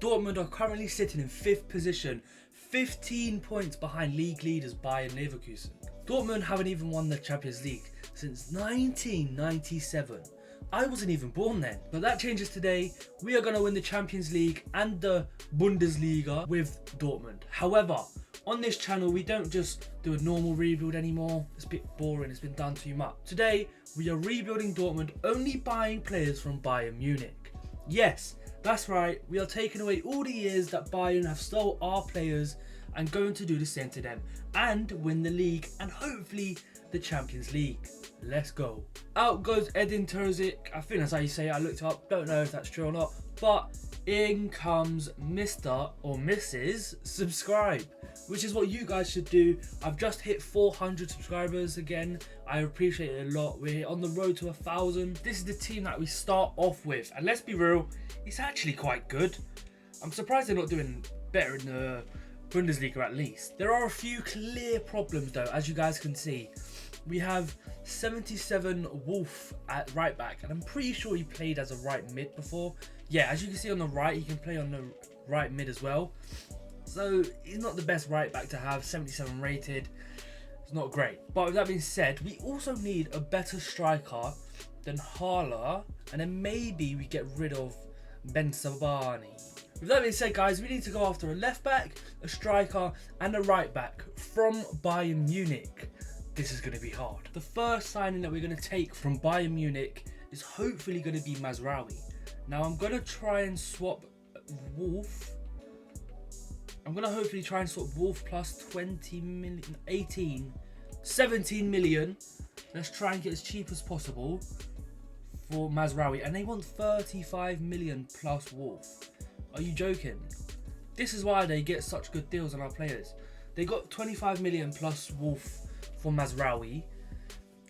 Dortmund are currently sitting in 5th position, 15 points behind league leaders Bayern Leverkusen. Dortmund haven't even won the Champions League since 1997. I wasn't even born then. But that changes today. We are going to win the Champions League and the Bundesliga with Dortmund. However, on this channel, we don't just do a normal rebuild anymore. It's a bit boring. It's been done too much. Today, we are rebuilding Dortmund, only buying players from Bayern Munich. Yes, that's right. We are taking away all the years that Bayern have stole our players and going to do the same to them and win the league and hopefully the Champions League. Let's go. Out goes Edin Terzic. I think that's how you say it. I looked up. Don't know if that's true or not. But in comes Mr. or Mrs. Subscribe, which is what you guys should do. I've just hit 400 subscribers again. I appreciate it a lot. We're on the road to 1,000. This is the team that we start off with. And let's be real, it's actually quite good. I'm surprised they're not doing better in the Bundesliga at least. There are a few clear problems though, as you guys can see. We have 77 Wolf at right back, and I'm pretty sure he played as a right mid before. Yeah, as you can see on the right, he can play on the right mid as well. So he's not the best right back to have, 77 rated. It's not great. But with that being said, we also need a better striker than Hala, and then maybe we get rid of Ben Sabani. With that being said, guys, we need to go after a left back, a striker, and a right back from Bayern Munich. This is going to be hard. The first signing that we're going to take from Bayern Munich is hopefully going to be Mazraoui. Now I'm going to try and swap Wolf. I'm going to hopefully try and swap Wolf plus 20 million, 18, 17 million. Let's try and get as cheap as possible for Mazraoui. And they want 35 million plus Wolf. Are you joking? This is why they get such good deals on our players. They got 25 million plus Wolf for Mazraoui.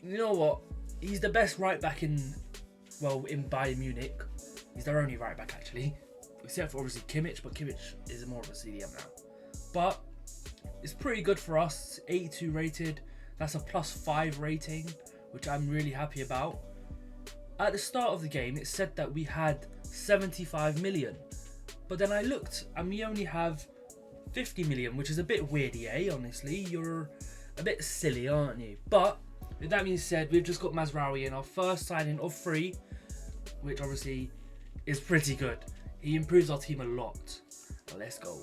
You know what? He's the best right back in Bayern Munich. He's their only right back actually, except for obviously Kimmich, but Kimmich is more of a CDM now. But it's pretty good for us. 82 rated. That's a +5 rating, which I'm really happy about. At the start of the game, it said that we had 75 million, but then I looked and we only have 50 million, which is a bit weird, EA. Honestly, you're a bit silly, aren't you? But with that being said, we've just got Mazraoui in our first signing of 3, which obviously is pretty good. He improves our team a lot. But let's go.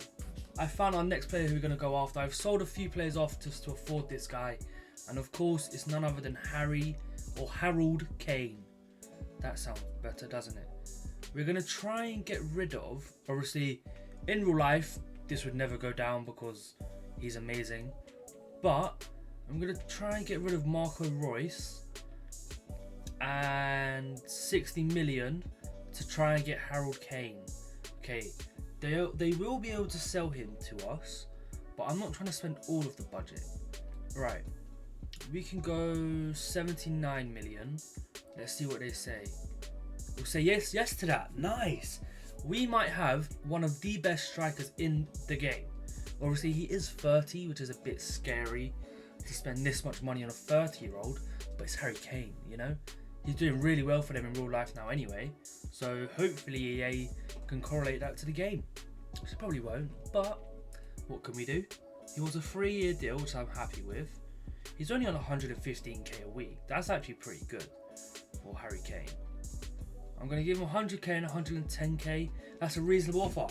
I found our next player who we're going to go after. I've sold a few players off just to afford this guy. And of course, it's none other than Harold Kane. That sounds better, doesn't it? We're going to try and get rid of, obviously, in real life, this would never go down because he's amazing. But I'm going to try and get rid of Marco Reus and 60 million to try and get Harold Kane. Okay, they will be able to sell him to us, but I'm not trying to spend all of the budget. Right, we can go 79 million. Let's see what they say. We'll say yes to that. Nice. We might have one of the best strikers in the game. Obviously, he is 30, which is a bit scary to spend this much money on a 30-year-old, but it's Harry Kane, you know? He's doing really well for them in real life now anyway, so hopefully EA can correlate that to the game. Which it probably won't, but what can we do? He was a 3-year deal, which I'm happy with. He's only on 115k a week. That's actually pretty good for Harry Kane. I'm going to give him 100k and 110k. That's a reasonable offer.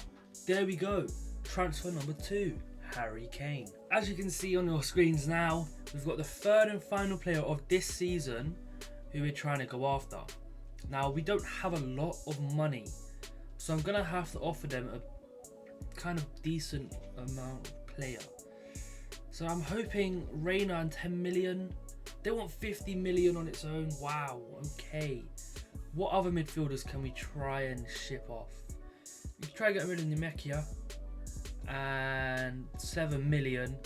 There we go. Transfer number 2, Harry Kane. As you can see on your screens now, we've got the 3rd and final player of this season who we're trying to go after. Now, we don't have a lot of money, so I'm going to have to offer them a kind of decent amount of player. So I'm hoping Reina and 10 million. They want 50 million on its own. Wow, okay. What other midfielders can we try and ship off? We can try getting rid of Nemekia and 7 million.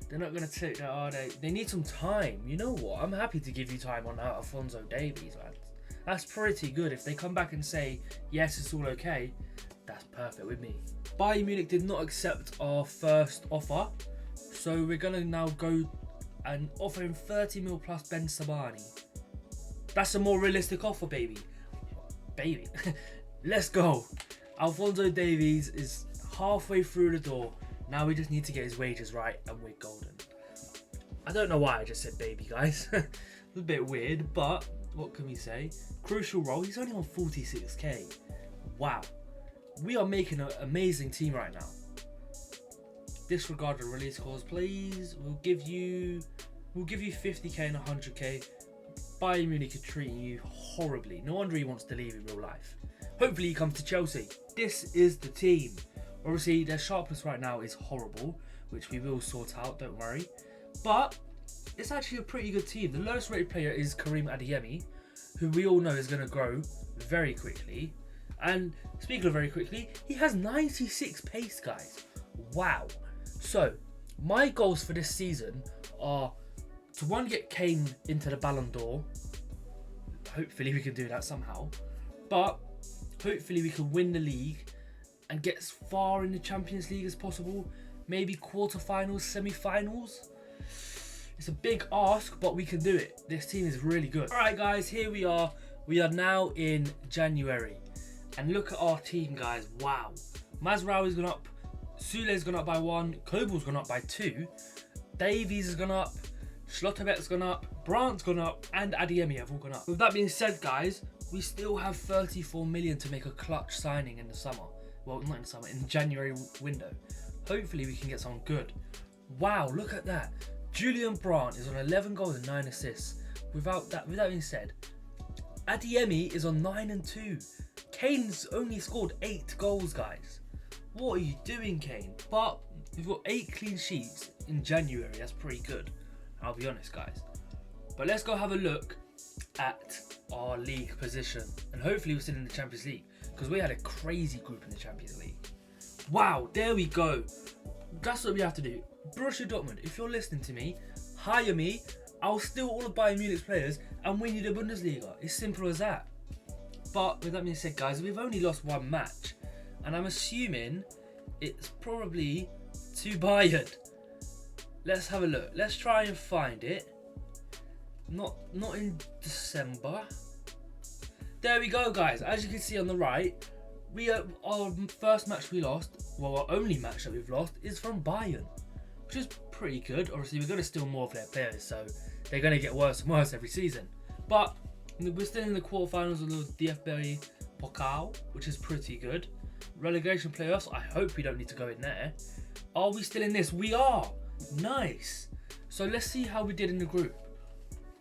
They're not going to take that, are they? They need some time. You know what? I'm happy to give you time on Alphonso Davies, man. That's pretty good. If they come back and say, yes, it's all okay, that's perfect with me. Bayern Munich did not accept our first offer, so we're going to now go and offer him 30 mil plus Ben Sabani. That's a more realistic offer, baby. Let's go. Alphonso Davies is halfway through the door. Now we just need to get his wages right and we're golden. I don't know why I just said baby, guys. It's a bit weird, but what can we say? Crucial role. He's only on 46k. Wow. We are making an amazing team right now. Disregard the release clause, please. We'll give you 50k and 100k. Bayern Munich are treating you horribly. No wonder he wants to leave in real life. Hopefully he comes to Chelsea. This is the team. Obviously their sharpness right now is horrible, which we will sort out, don't worry. But it's actually a pretty good team. The lowest rated player is Karim Adeyemi, who we all know is going to grow very quickly. And speaking of very quickly, he has 96 pace, guys. Wow. So my goals for this season are to one, get Kane into the Ballon d'Or. Hopefully we can do that somehow. But hopefully we can win the league and get as far in the Champions League as possible. Maybe quarterfinals, semi-finals. It's a big ask, but we can do it. This team is really good. All right, guys, here we are. We are now in January. And look at our team, guys. Wow. Mazraoui's gone up. Sule's gone up by 1. Kobal's gone up by 2. Davies has gone up. Schlotterbeck's gone up. Brandt's gone up. And Adeyemi have all gone up. With that being said, guys, we still have 34 million to make a clutch signing in the summer. Well, not in the summer, in the January window. Hopefully we can get someone good. Wow, look at that. Julian Brandt is on 11 goals and 9 assists. With that being said, Adeyemi is on 9 and 2. Kane's only scored 8 goals, guys. What are you doing, Kane? But we've got 8 clean sheets in January. That's pretty good, I'll be honest, guys. But let's go have a look at our league position. And hopefully we're still in the Champions League, because we had a crazy group in the Champions League. Wow, there we go. That's what we have to do. Borussia Dortmund, if you're listening to me, hire me. I'll steal all of Bayern Munich's players and win you the Bundesliga. It's simple as that. But with that being said, guys, we've only lost 1 match. And I'm assuming it's probably to Bayern. Let's have a look. Let's try and find it. Not in December. There we go, guys. As you can see on the right, our first match we lost, well, our only match that we've lost, is from Bayern, which is pretty good. Obviously, we're going to steal more of their players, so they're going to get worse and worse every season. But we're still in the quarterfinals of the DFB Pokal, which is pretty good. Relegation playoffs, I hope we don't need to go in there. Are we still in this? We are! Nice! So let's see how we did in the group.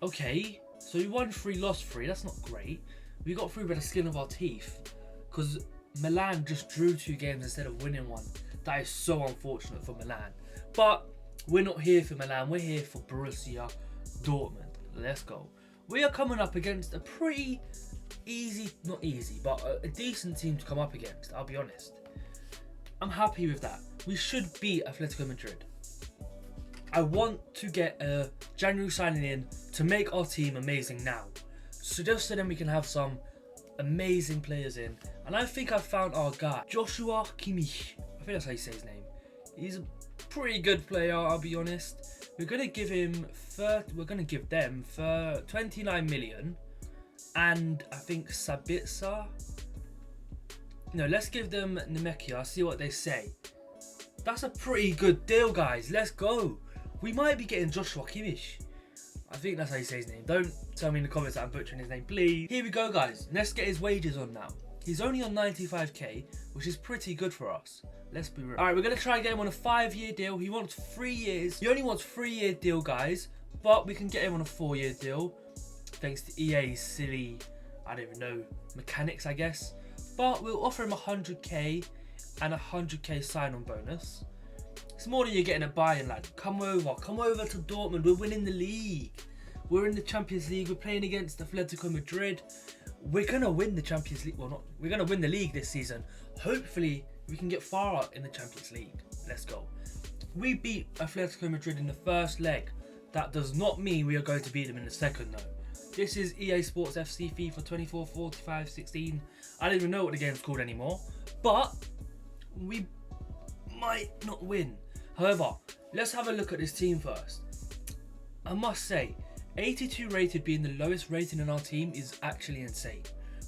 Okay, so we won 3, lost 3. That's not great. We got through by the skin of our teeth, because Milan just drew 2 games instead of winning 1. That is so unfortunate for Milan. But we're not here for Milan. We're here for Borussia Dortmund. Let's go. We are coming up against a pretty easy, not easy, but a decent team to come up against, I'll be honest. I'm happy with that. We should beat Atletico Madrid. I want to get a January signing in to make our team amazing now. So just so then we can have some amazing players in. And I think I've found our guy, Joshua Kimmich. I think that's how you say his name. He's a pretty good player, I'll be honest. We're gonna give him them for 29 million. And I think Sabitzer. No, let's give them Nemekia, see what they say. That's a pretty good deal, guys. Let's go. We might be getting Joshua Kimmich. I think that's how you say his name. Don't tell me in the comments that I'm butchering his name, please. Here we go, guys. Let's get his wages on now. He's only on 95k, which is pretty good for us. Let's be real. All right, we're going to try and get him on a 5-year deal. He wants 3 years. He only wants 3-year deal, guys. But we can get him on a 4-year deal. Thanks to EA's silly, I don't even know, mechanics, I guess. But we'll offer him 100k and a 100k sign-on bonus. It's more than you're getting at Bayern, lad. Come over to Dortmund. We're winning the league. We're in the Champions League. We're playing against Atletico Madrid. We're gonna win the Champions League. Well, we're gonna win the league this season. Hopefully, we can get far out in the Champions League. Let's go. We beat Atletico Madrid in the first leg. That does not mean we are going to beat them in the second, though. This is EA Sports FC FIFA 24, 45, 16. I don't even know what the game's called anymore. But we might not win. However, let's have a look at this team first. I must say, 82 rated being the lowest rating in our team is actually insane.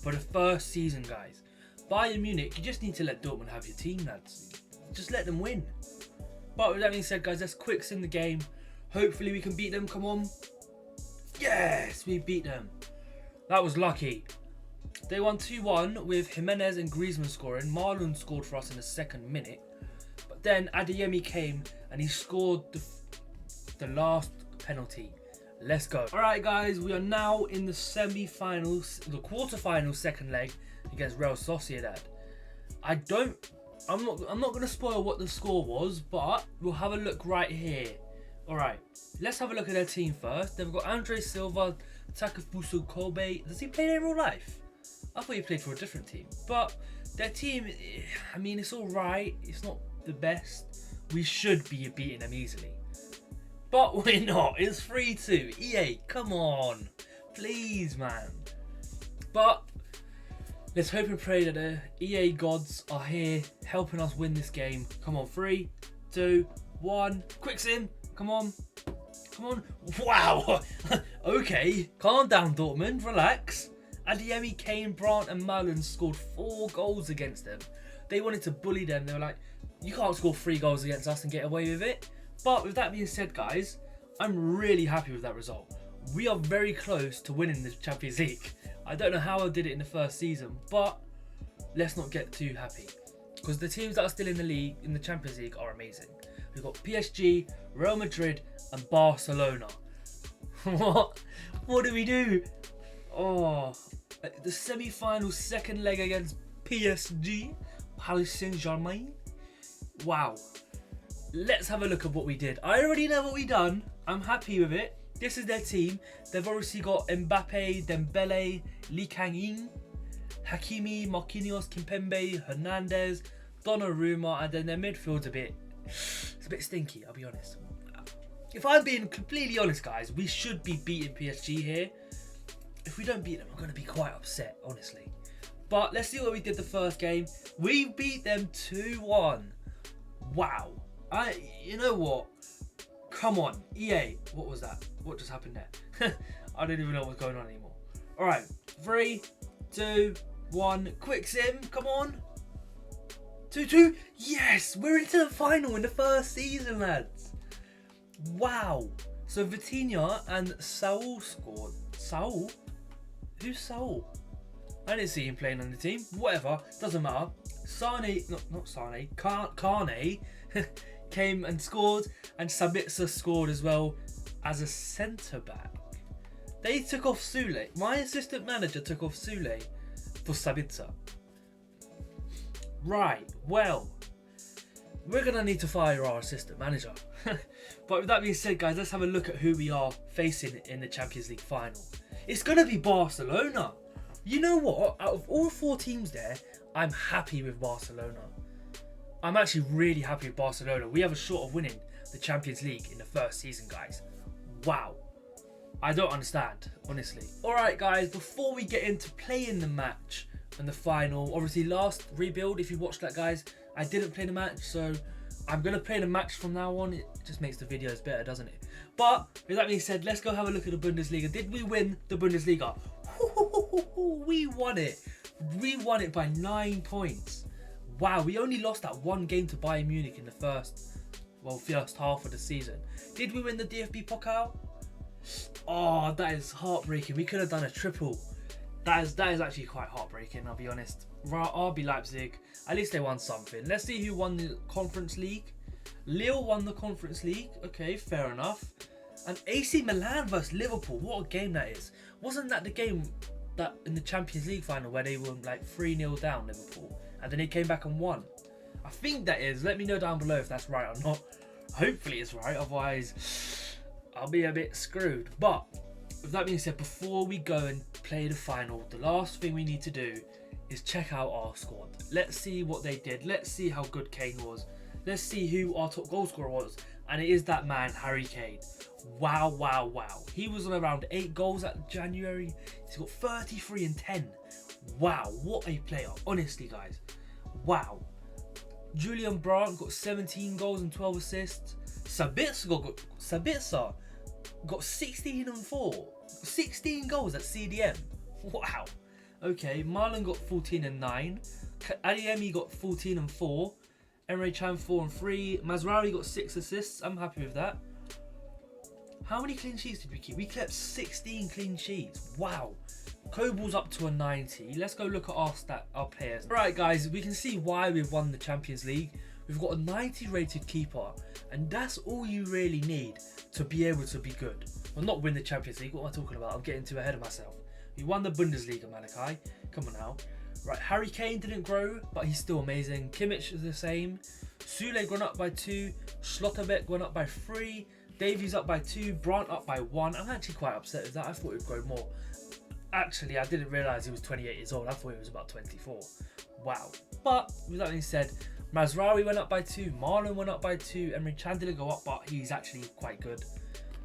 For the first season, guys. Bayern Munich, you just need to let Dortmund have your team, lads. Just let them win. But with that being said, guys, let's quick sim the game. Hopefully we can beat them. Come on. Yes, we beat them. That was lucky. They won 2-1 with Jimenez and Griezmann scoring. Marlon scored for us in the 2nd minute. But then Adeyemi came and he scored the last penalty. Let's go. Alright guys, we are now in the semi-finals, the quarter-final 2nd leg against Real Sociedad. I'm not going to spoil what the score was, but we'll have a look right here. Alright, let's have a look at their team first. They've got Andre Silva, Takefusa Kobe. Does he play in real life? I thought he played for a different team. But their team, I mean, it's alright. It's not the best. We should be beating them easily. But we're not. It's 3-2. EA, come on. Please, man. But let's hope and pray that the EA gods are here helping us win this game. Come on, 3, 2, 1. Quick sim. Come on. Come on. Wow. Okay. Calm down, Dortmund. Relax. Adeyemi, Kane, Brandt and Malin scored 4 goals against them. They wanted to bully them. They were like, you can't score 3 goals against us and get away with it. But with that being said, guys, I'm really happy with that result. We are very close to winning the Champions League. I don't know how I did it in the first season, but let's not get too happy. Because the teams that are still in the league, in the Champions League, are amazing. We've got PSG, Real Madrid and Barcelona. What? What do we do? Oh, the semi-final 2nd leg against PSG, Paris Saint-Germain. Wow. Let's have a look at what we did. I already know what we done. I'm happy with it. This is their team. They've obviously got Mbappe, Dembele, Lee Kang-in, Hakimi, Marquinhos, Kimpembe, Hernandez, Donnarumma, and then their midfield's a bit stinky, I'll be honest. If I'm being completely honest, guys, we should be beating PSG here. If we don't beat them, I'm going to be quite upset, honestly. But let's see what we did the first game. We beat them 2-1. Wow. You know what? Come on, EA. What was that? What just happened there? I don't even know what's going on anymore. Alright, 3, 2, 1. Quick sim, come on. 2-2. Yes, we're into the final in the first season, lads. Wow. So Vitinha and Saul scored. Saul? Who's Saul? I didn't see him playing on the team. Whatever, doesn't matter. Sane, not Sane, Kane came and scored, and Sabitzer scored as well as a centre back. They took off Sule. My assistant manager took off Sule for Sabitzer. Right, well, we're going to need to fire our assistant manager. But with that being said, guys, let's have a look at who we are facing in the Champions League final. It's going to be Barcelona. You know what? Out of all 4 teams there, I'm happy with Barcelona. I'm actually really happy with Barcelona. We have a shot of winning the Champions League in the first season, guys. Wow. I don't understand, honestly. Alright, guys, before we get into playing the match and the final, obviously last rebuild, if you watched that, guys, I didn't play the match, so I'm going to play the match from now on. It just makes the videos better, doesn't it? But with that being said, let's go have a look at the Bundesliga. Did we win the Bundesliga? We won it. We won it by 9 points. Wow, we only lost that 1 game to Bayern Munich in the first half of the season. Did we win the DFB Pokal? Oh, that is heartbreaking. We could have done a triple. That is actually quite heartbreaking, I'll be honest. RB Leipzig, at least they won something. Let's see who won the Conference League. Lille won the Conference League. Okay, fair enough. And AC Milan versus Liverpool. What a game that is. Wasn't that the game that in the Champions League final where they were like 3-0 down, Liverpool? And then they came back and won. I think that is. Let me know down below if that's right or not. Hopefully it's right. Otherwise, I'll be a bit screwed. But with that being said, before we go and play the final, the last thing we need to do is check out our squad. Let's see what they did. Let's see how good Kane was. Let's see who our top goal scorer was. And it is that man, Harry Kane. Wow, wow, wow. He was on around 8 goals at January. He's got 33 and 10. Wow, what a player. Honestly, guys. Wow. Julian Brandt got 17 goals and 12 assists. Sabitzer got 16 and 4. 16 goals at CDM. Wow. Okay, Marlon got 14 and 9. Adeyemi got 14 and 4. Emre Can 4 and 3. Mazraoui got 6 assists. I'm happy with that. How many clean sheets did we keep? We kept 16 clean sheets. Wow. Kobal's up to a 90. Let's go look at our players. Alright guys, we can see why we've won the Champions League. We've got a 90 rated keeper, and that's all you really need to be able to be good. Well, not win the Champions League. What am I talking about? I'm getting too ahead of myself. We won the Bundesliga, Malachi. Come on now. Right, Harry Kane didn't grow, but he's still amazing. Kimmich is the same. Sule gone up by 2. Schlotterbeck went up by 3. Davies up by 2. Brandt up by 1. I'm actually quite upset with that. I thought he'd grow more. Actually, I didn't realise he was 28 years old. I thought he was about 24. Wow. But with that being said, Mazraoui went up by 2. Marlon went up by 2. Emre Can didn't go up, but he's actually quite good.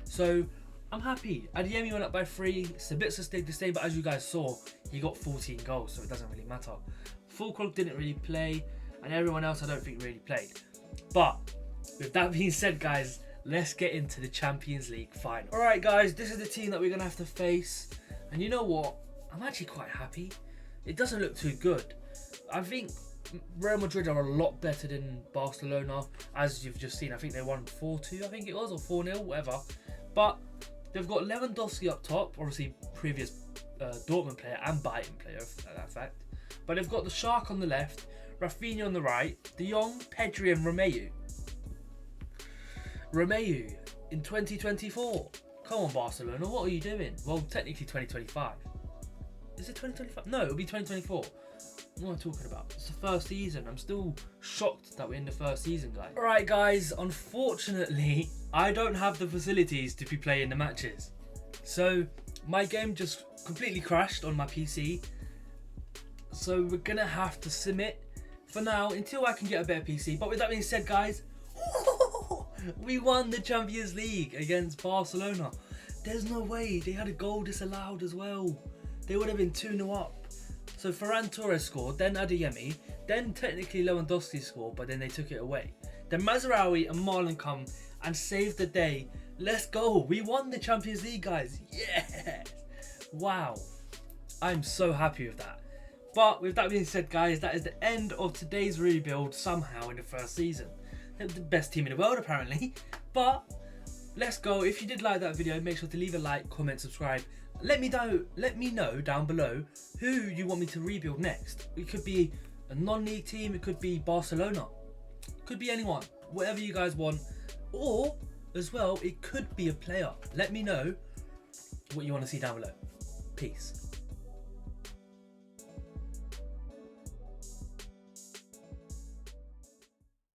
So I'm happy. Adeyemi went up by 3. Sabitzer stayed the same, but as you guys saw, he got 14 goals, so it doesn't really matter. Fulkrug didn't really play, and everyone else I don't think really played. But with that being said, guys, let's get into the Champions League final. Alright guys, this is the team that we're going to have to face. And you know what? I'm actually quite happy. It doesn't look too good. I think Real Madrid are a lot better than Barcelona, as you've just seen. I think they won 4-2, I think it was, or 4-0, whatever. But they've got Lewandowski up top, obviously previous Dortmund player and Bayern player, at that fact. But they've got the Shark on the left, Rafinha on the right, De Jong, Pedri and Romeu. Romeu in 2024. Come on, Barcelona, what are you doing? Well, technically 2025. Is it 2025? No, it'll be 2024. What am I talking about? It's the first season. I'm still shocked that we're in the first season, guys. Alright, guys, unfortunately, I don't have the facilities to be playing the matches. So, my game just completely crashed on my PC. So, we're going to have to sim it for now until I can get a better PC. But with that being said, guys, we won the Champions League against Barcelona. There's no way. They had a goal disallowed as well. They would have been 2-0 up. So Ferran Torres scored, then Adeyemi, then technically Lewandowski scored, but then they took it away. Then Mazraoui and Marlon come and saved the day. Let's go. We won the Champions League, guys. Yes. Wow. I'm so happy with that. But with that being said, guys, that is the end of today's rebuild somehow in the first season. They're the best team in the world, apparently. But let's go. If you did like that video, make sure to leave a like, comment, subscribe. Let me know down below who you want me to rebuild next. It could be a non-league team, it could be Barcelona, it could be anyone, whatever you guys want. Or as well, it could be a player. Let me know what you want to see down below. Peace.